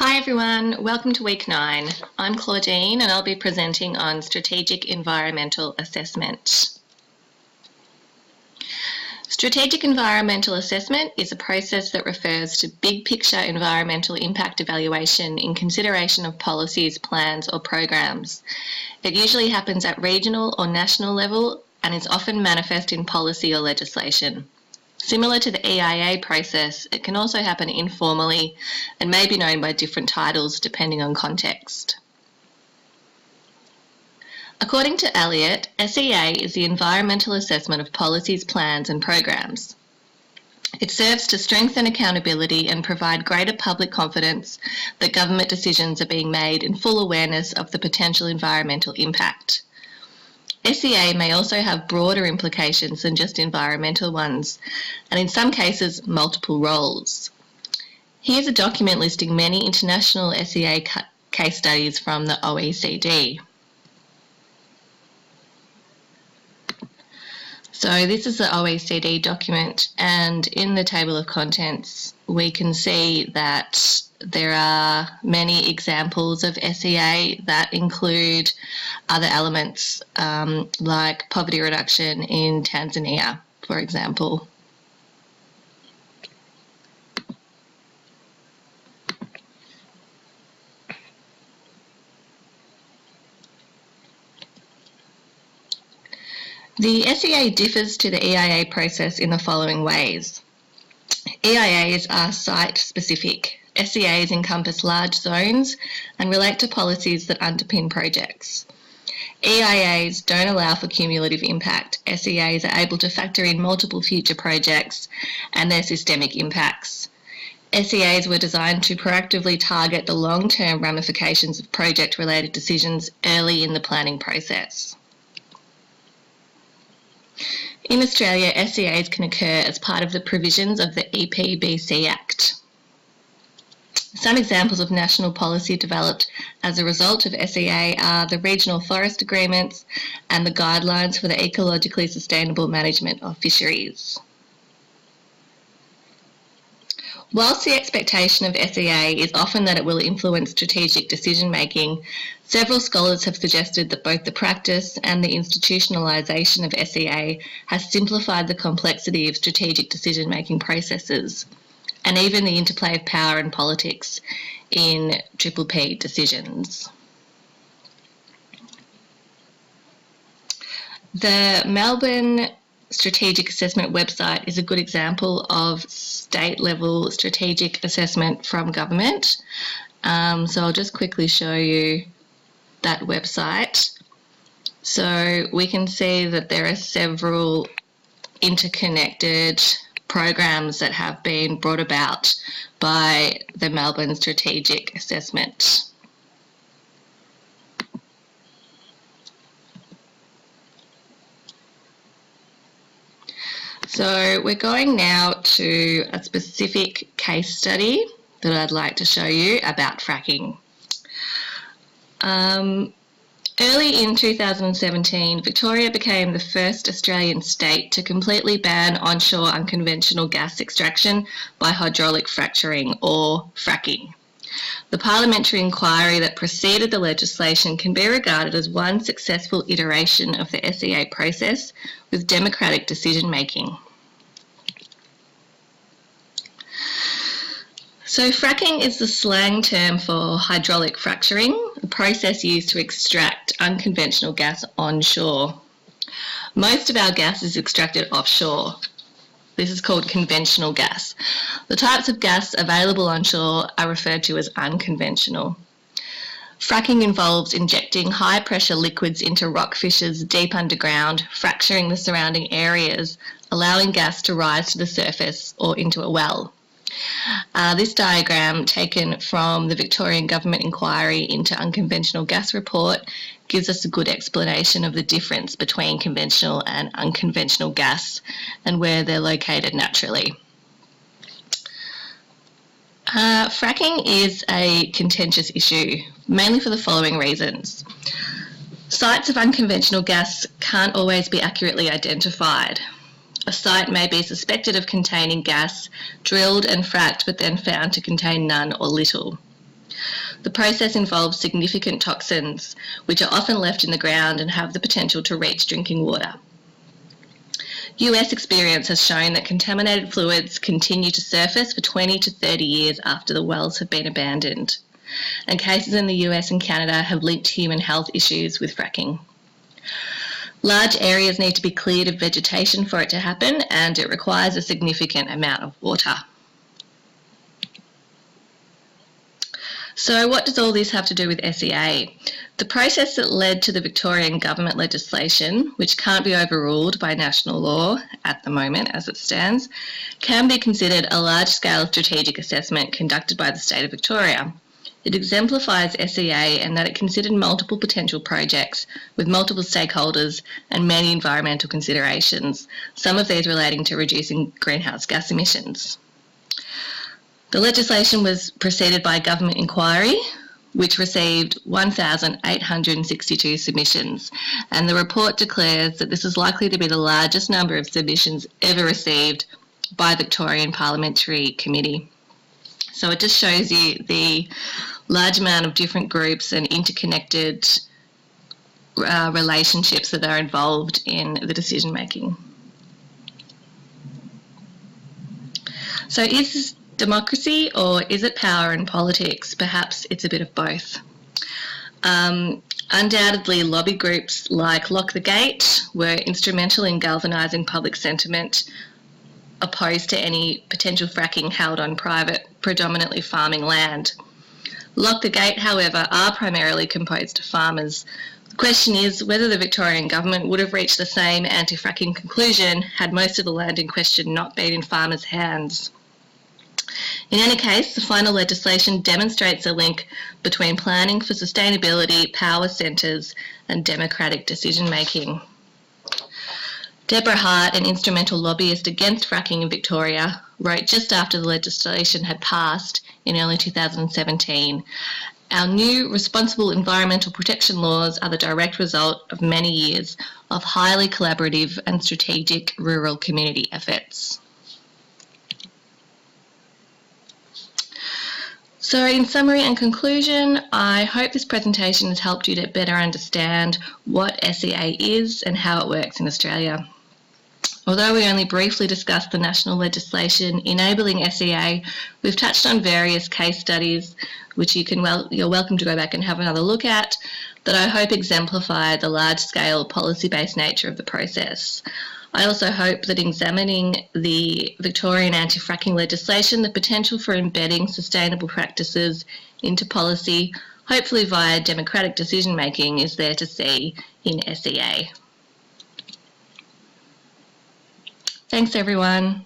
Hi everyone, welcome to week 9. I'm Claudine and I'll be presenting on strategic environmental assessment. Strategic environmental assessment is a process that refers to big picture environmental impact evaluation in consideration of policies, plans or programs. It usually happens at regional or national level and is often manifest in policy or legislation. Similar to the EIA process, it can also happen informally and may be known by different titles depending on context. According to Elliott, SEA is the environmental assessment of policies, plans and programs. It serves to strengthen accountability and provide greater public confidence that government decisions are being made in full awareness of the potential environmental impact. SEA may also have broader implications than just environmental ones, and in some cases, multiple roles. Here's a document listing many international SEA case studies from the OECD. So this is the OECD document, and in the table of contents, we can see that there are many examples of SEA that include other elements like poverty reduction in Tanzania, for example. The SEA differs to the EIA process in the following ways. EIAs are site-specific. SEAs encompass large zones and relate to policies that underpin projects. EIAs don't allow for cumulative impact. SEAs are able to factor in multiple future projects and their systemic impacts. SEAs were designed to proactively target the long-term ramifications of project-related decisions early in the planning process. In Australia, SEAs can occur as part of the provisions of the EPBC Act. Some examples of national policy developed as a result of SEA are the Regional Forest Agreements and the Guidelines for the Ecologically Sustainable Management of Fisheries. Whilst the expectation of SEA is often that it will influence strategic decision-making, several scholars have suggested that both the practice and the institutionalisation of SEA has simplified the complexity of strategic decision-making processes and even the interplay of power and politics in PPP decisions. The Melbourne Strategic Assessment website is a good example of state-level strategic assessment from government. So I'll just quickly show you that website. So we can see that there are several interconnected programs that have been brought about by the Melbourne Strategic Assessment. So we're going now to a specific case study that I'd like to show you about fracking. Early in 2017, Victoria became the first Australian state to completely ban onshore unconventional gas extraction by hydraulic fracturing, or fracking. The parliamentary inquiry that preceded the legislation can be regarded as one successful iteration of the SEA process with democratic decision-making. So fracking is the slang term for hydraulic fracturing, a process used to extract unconventional gas onshore. Most of our gas is extracted offshore. This is called conventional gas. The types of gas available onshore are referred to as unconventional. Fracking involves injecting high-pressure liquids into rock fissures deep underground, fracturing the surrounding areas, allowing gas to rise to the surface or into a well. This diagram, taken from the Victorian Government Inquiry into Unconventional Gas report, gives us a good explanation of the difference between conventional and unconventional gas and where they're located naturally. Fracking is a contentious issue, mainly for the following reasons. Sites of unconventional gas can't always be accurately identified. A site may be suspected of containing gas, drilled and fracked, but then found to contain none or little. The process involves significant toxins, which are often left in the ground and have the potential to reach drinking water. US experience has shown that contaminated fluids continue to surface for 20 to 30 years after the wells have been abandoned, and cases in the US and Canada have linked human health issues with fracking. Large areas need to be cleared of vegetation for it to happen, and it requires a significant amount of water. So what does all this have to do with SEA? The process that led to the Victorian government legislation, which can't be overruled by national law at the moment as it stands, can be considered a large-scale strategic assessment conducted by the state of Victoria. It exemplifies SEA in that it considered multiple potential projects with multiple stakeholders and many environmental considerations, some of these relating to reducing greenhouse gas emissions. The legislation was preceded by a government inquiry, which received 1,862 submissions, and the report declares that this is likely to be the largest number of submissions ever received by a Victorian Parliamentary Committee. So it just shows you the large amount of different groups and interconnected relationships that are involved in the decision making. So is this democracy or is it power and politics? Perhaps it's a bit of both. Undoubtedly, lobby groups like Lock the Gate were instrumental in galvanising public sentiment opposed to any potential fracking held on private, predominantly farming land. Lock the Gate, however, are primarily composed of farmers. The question is whether the Victorian government would have reached the same anti-fracking conclusion had most of the land in question not been in farmers' hands. In any case, the final legislation demonstrates a link between planning for sustainability, power centres and democratic decision-making. Deborah Hart, an instrumental lobbyist against fracking in Victoria, wrote just after the legislation had passed in early 2017, "Our new responsible environmental protection laws are the direct result of many years of highly collaborative and strategic rural community efforts." So in summary and conclusion, I hope this presentation has helped you to better understand what SEA is and how it works in Australia. Although we only briefly discussed the national legislation enabling SEA, we've touched on various case studies which you're welcome to go back and have another look at, that I hope exemplify the large-scale policy-based nature of the process. I also hope that examining the Victorian anti-fracking legislation, the potential for embedding sustainable practices into policy, hopefully via democratic decision-making, is there to see in SEA. Thanks, everyone.